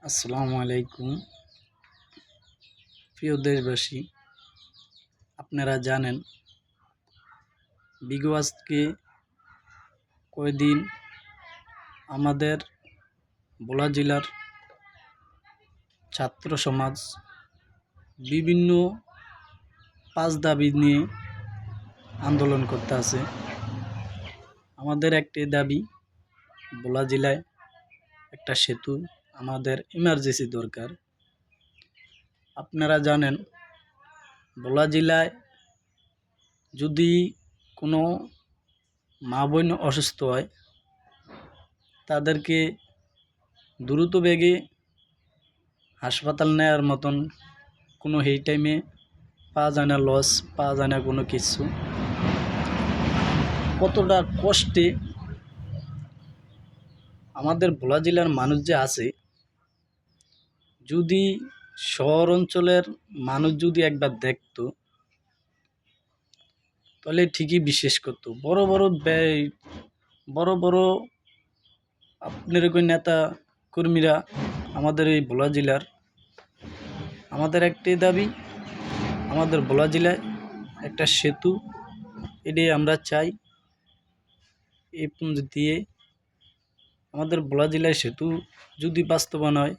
আসসালামু আলাইকুম প্রিয় দেশবাসী। আপনারা জানেন বিগত আজকে কয়েকদিন আমাদের ভোলা জেলার ছাত্র সমাজ বিভিন্ন পাঁচ দাবি নিয়ে আন্দোলন করতে আছে। আমাদের একটি দাবি, ভোলা জেলায় একটা সেতু আমাদের ইমার্জেন্সি দরকার। আপনারা জানেন ভোলা জেলায় যদি কোনো মা বোন অসুস্থ হয়, তাদেরকে দ্রুত বেগে হাসপাতাল নেওয়ার মতন কোনো এই টাইমে পাওয়া যায় না, লস পাওয়া যায় না কোনো কিছু। কতটা কষ্টে আমাদের ভোলা জেলার মানুষ যে আছে, যদি শহর অঞ্চলের মানুষ যদি একবার দেখতো তাহলে ঠিকই বিশ্বাস করতো। বড় বড় আপনার নেতা কর্মীরা আমাদের এই ভোলা জেলার, আমাদের একটি দাবি, আমাদের ভোলা জেলায় একটা সেতু, এটাই আমরা চাই। এই পুঁজি দিয়ে আমাদের ভোলা জেলায় সেতু যদি বাস্তবায়ন হয়